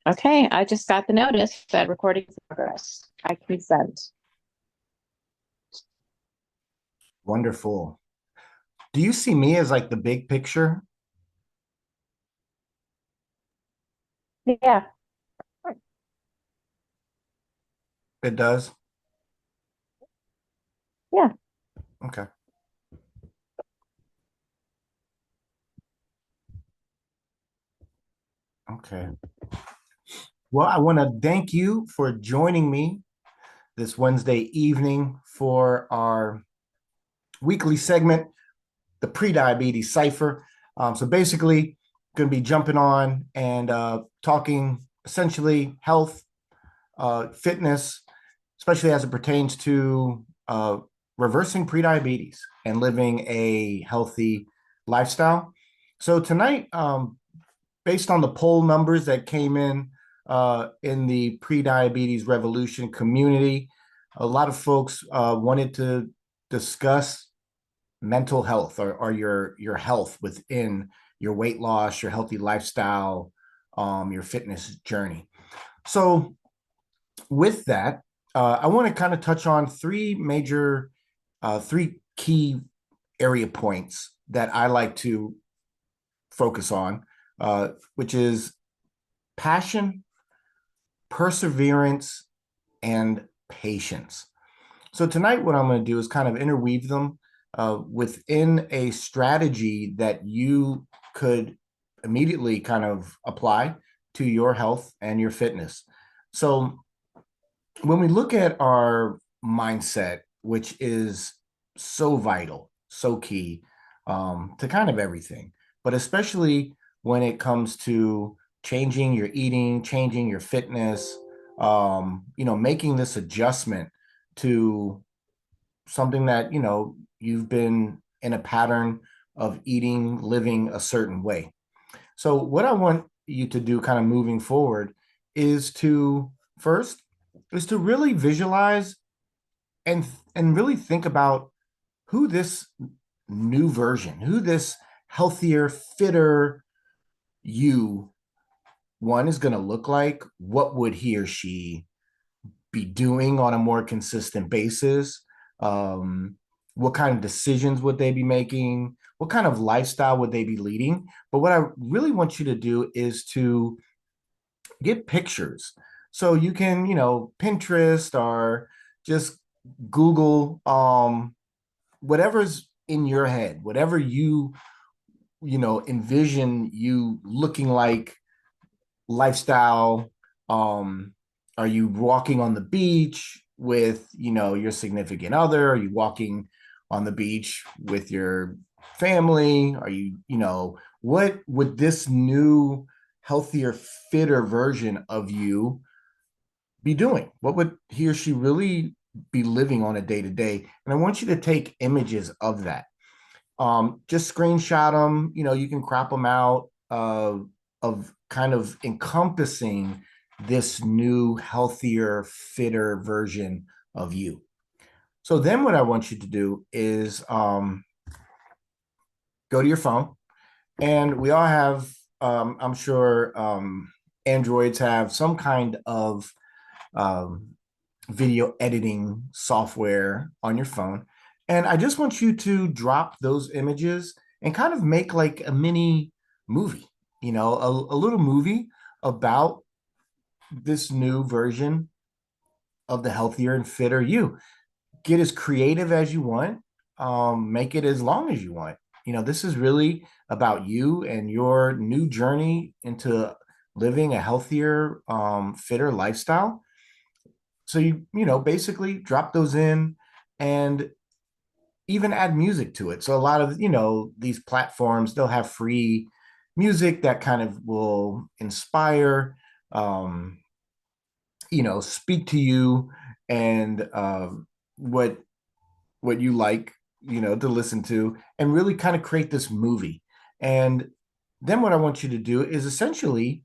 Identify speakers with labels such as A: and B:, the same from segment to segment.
A: Okay, I just got the notice that recording is in progress. I consent.
B: Wonderful. Do you see me as like the big picture?
A: Yeah,
B: It does.
A: yeah.
B: Okay. Okay. Well, I want to thank you for joining me this Wednesday evening for our weekly segment, the pre-diabetes cipher. So basically, going to be jumping on and talking essentially health, fitness, especially as it pertains to reversing prediabetes and living a healthy lifestyle. So tonight, based on the poll numbers that came in the pre-diabetes revolution community, a lot of folks wanted to discuss mental health or your health within your weight loss, your healthy lifestyle, your fitness journey. So with that, I want to kind of touch on three key area points that I like to focus on, which is passion, perseverance, and patience. So tonight, what I'm going to do is kind of interweave them within a strategy that you could immediately kind of apply to your health and your fitness. So when we look at our mindset, which is so vital, so key to kind of everything, but especially when it comes to changing your eating, changing your fitness, making this adjustment to something that, you've been in a pattern of eating, living a certain way. So, what I want you to do kind of moving forward is to first is to really visualize and and really think about who this new version, who this healthier, fitter you one is going to look like. What would he or she be doing on a more consistent basis? Um, what kind of decisions would they be making? What kind of lifestyle would they be leading? But what I really want you to do is to get pictures. So you can, Pinterest or just Google whatever's in your head, whatever envision you looking like lifestyle. Are you walking on the beach with, your significant other? Are you walking on the beach with your family? Are you, what would this new, healthier, fitter version of you be doing? What would he or she really be living on a day to day? And I want you to take images of that. Just screenshot them. You can crop them out of kind of encompassing this new, healthier, fitter version of you. So then what I want you to do is go to your phone, and we all have, I'm sure, Androids have some kind of um, video editing software on your phone. And I just want you to drop those images and kind of make like a mini movie, a little movie about this new version of the healthier and fitter you. Get as creative as you want, make it as long as you want. This is really about you and your new journey into living a healthier, fitter lifestyle. So basically drop those in and even add music to it. So a lot of, these platforms, they'll have free music that kind of will inspire, um, speak to you and what you like, to listen to, and really kind of create this movie. And then what I want you to do is essentially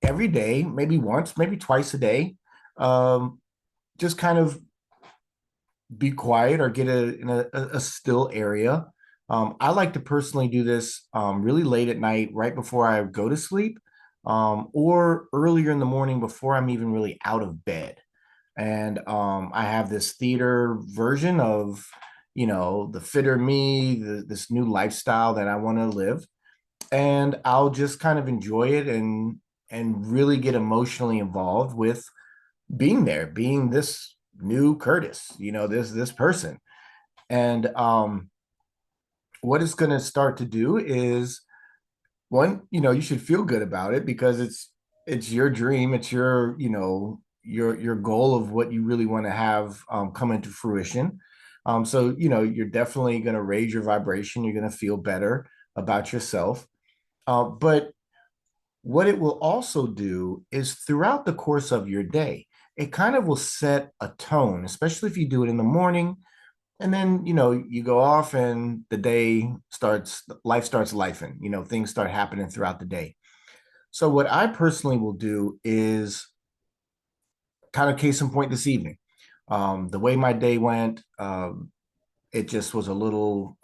B: every day, maybe once, maybe twice a day, um, just kind of be quiet or get in a still area. I like to personally do this really late at night, right before I go to sleep. or earlier in the morning before I'm even really out of bed. And I have this theater version of, the fitter me, this new lifestyle that I want to live. And I'll just kind of enjoy it and really get emotionally involved with being there, being this new Curtis, this person. And what it's going to start to do is, one, you should feel good about it because it's your dream, it's your, your goal of what you really want to have come into fruition. So you're definitely going to raise your vibration. You're going to feel better about yourself. But what it will also do is throughout the course of your day, it kind of will set a tone, especially if you do it in the morning. And then, you go off and the day starts, life starts lifing, things start happening throughout the day. So, what I personally will do is kind of case in point this evening. The way my day went, it just was a little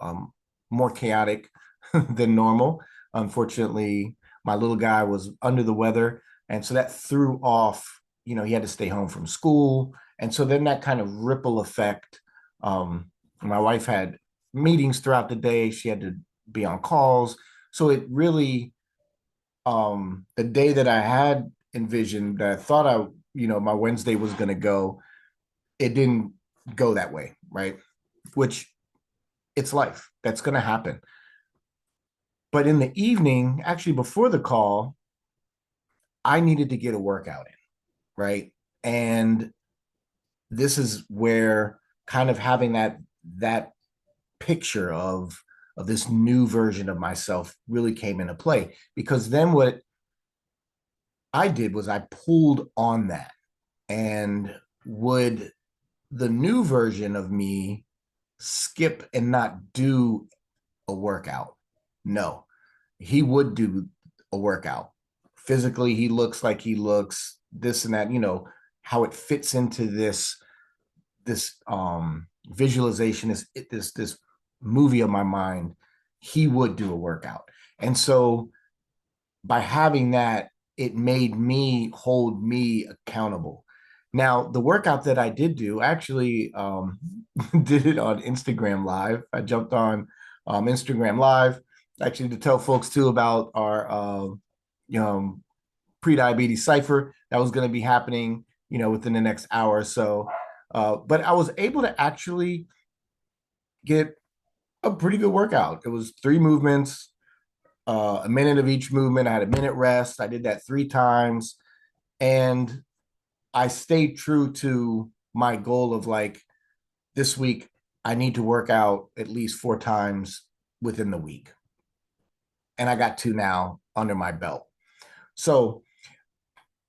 B: more chaotic than normal. Unfortunately, my little guy was under the weather. And so that threw off, he had to stay home from school. And so then that kind of ripple effect. My wife had meetings throughout the day. She had to be on calls. So it really, the day that I had envisioned, that I thought my Wednesday was going to go, it didn't go that way. Right. Which it's life. That's going to happen. But in the evening, actually before the call, I needed to get a workout in, right? And this is where kind of having that picture of this new version of myself really came into play, because then what I did was I pulled on that. And would the new version of me skip and not do a workout? No, he would do a workout. Physically, he looks like he looks, this and that, how it fits into this visualization, this movie of my mind. He would do a workout. And so by having that, it made me hold me accountable. Now, the workout that I did do, actually did it on Instagram Live. I jumped on Instagram Live, actually, to tell folks too about our pre-diabetes Cipher that was going to be happening, within the next hour or so. But I was able to actually get a pretty good workout. It was 3 movements, a minute of each movement. I had a minute rest. I did that 3 times. And I stayed true to my goal of, like, this week, I need to work out at least 4 times within the week. And I got 2 now under my belt. So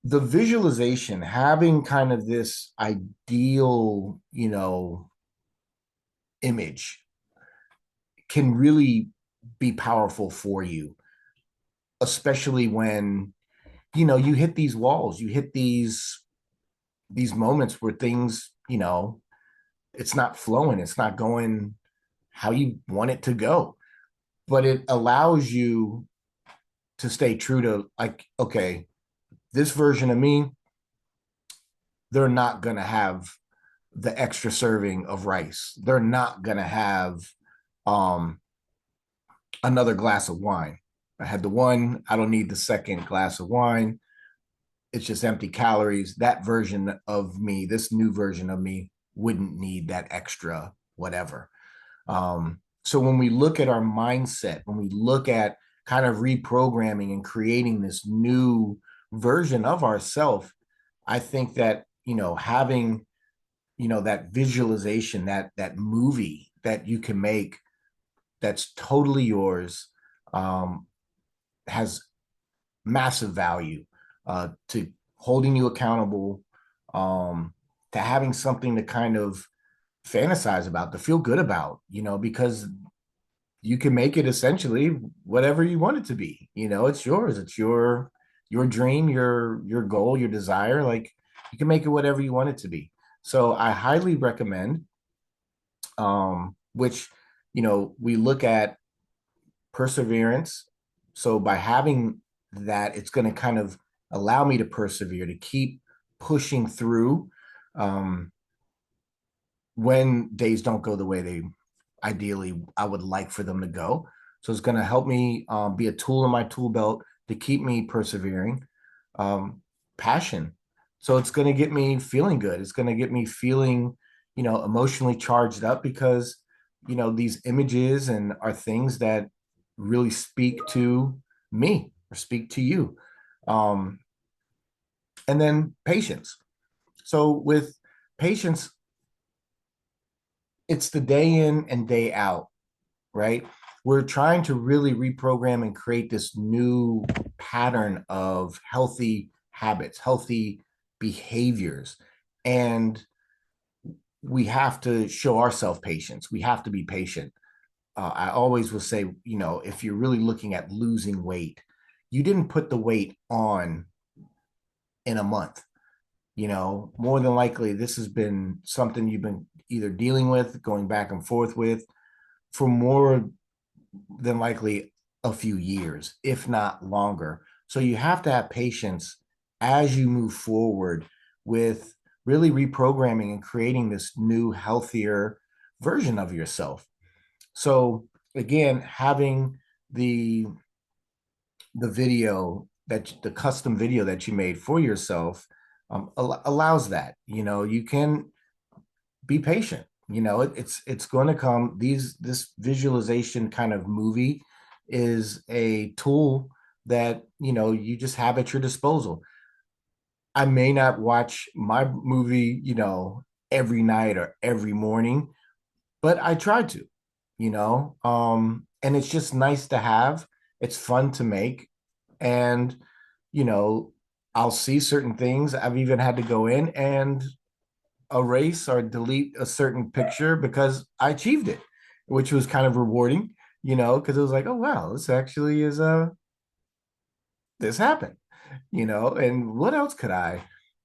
B: the visualization, having kind of this ideal, image, can really be powerful for you, especially when, you hit these walls, you hit these moments where things, it's not flowing, it's not going how you want it to go. But it allows you to stay true to, like, okay, this version of me, they're not going to have the extra serving of rice. They're not going to have um, another glass of wine. I had the one, I don't need the second glass of wine. It's just empty calories. That version of me, this new version of me, wouldn't need that extra whatever. So when we look at our mindset, when we look at kind of reprogramming and creating this new version of ourself, I think that, having, that visualization, that movie that you can make that's totally yours, has massive value to holding you accountable, to having something to kind of fantasize about, to feel good about, because you can make it essentially whatever you want it to be. It's yours. It's your dream, your goal, your desire. Like, you can make it whatever you want it to be. So I highly recommend, which, we look at perseverance. So by having that it's going to kind of allow me to persevere, to keep pushing through when days don't go the way they ideally I would like for them to go. So it's going to help me be a tool in my tool belt to keep me persevering. Passion. So it's going to get me feeling good. It's going to get me feeling, emotionally charged up because, these images and are things that really speak to me or speak to you. Um, and then patience. So with patience, it's the day in and day out, right? We're trying to really reprogram and create this new pattern of healthy habits, healthy behaviors. And we have to show ourselves patience. We have to be patient. I always will say, if you're really looking at losing weight, you didn't put the weight on in a month. More than likely, this has been something you've been either dealing with, going back and forth with for more than likely a few years, if not longer. So you have to have patience as you move forward with really reprogramming and creating this new, healthier version of yourself. So again, having the video that the custom video that you made for yourself allows that. You can be patient. It's going to come. This visualization kind of movie is a tool that you just have at your disposal. I may not watch my movie every night or every morning, but I try to. And it's just nice to have. It's fun to make. And you know I'll see certain things. I've even had to go in and erase or delete a certain picture because I achieved it, which was kind of rewarding, because it was like, oh wow, this actually is this happened, and what else could I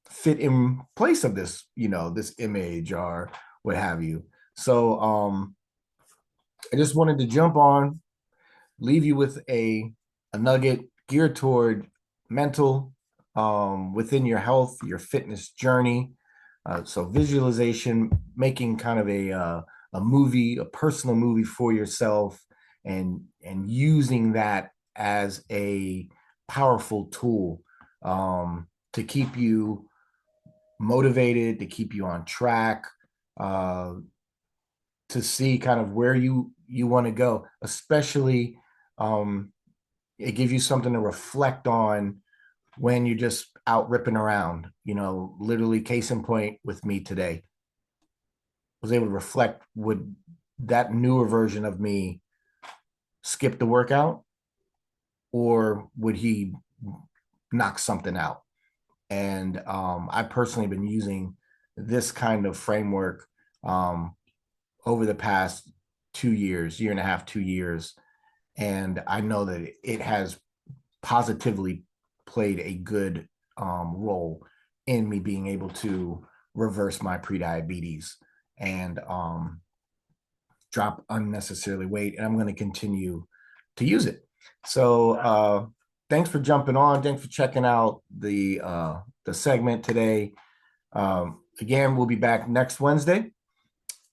B: fit in place of this, this image or what have you. So I just wanted to jump on, leave you with a nugget geared toward mental within your health, your fitness journey. So visualization, making kind of a movie, a personal movie for yourself, and using that as a powerful tool to keep you motivated, to keep you on track, uh, to see kind of where you want to go. Especially, um, it gives you something to reflect on when you're just out ripping around. Literally, case in point with me today, was able to reflect, would that newer version of me skip the workout, or would he knock something out? And I personally been using this kind of framework um, over the past 2 years, year and a half, 2 years. And I know that it has positively played a good role in me being able to reverse my prediabetes and drop unnecessarily weight. And I'm going to continue to use it. So thanks for jumping on. Thanks for checking out the segment today. Again, we'll be back next Wednesday.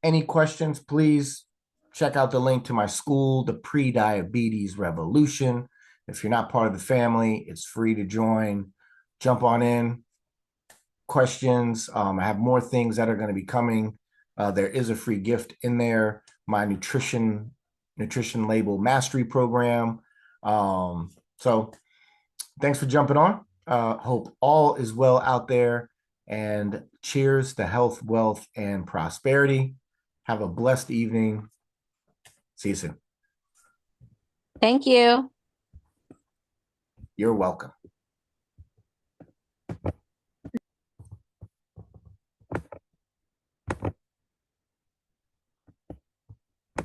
B: Any questions, please check out the link to my school, the Pre-Diabetes Revolution. If you're not part of the family, it's free to join. Jump on in. Questions. I have more things that are going to be coming. There is a free gift in there. My nutrition label mastery program. So thanks for jumping on. Hope all is well out there. And cheers to health, wealth, and prosperity. Have a blessed evening. See you soon.
A: Thank you.
B: You're welcome.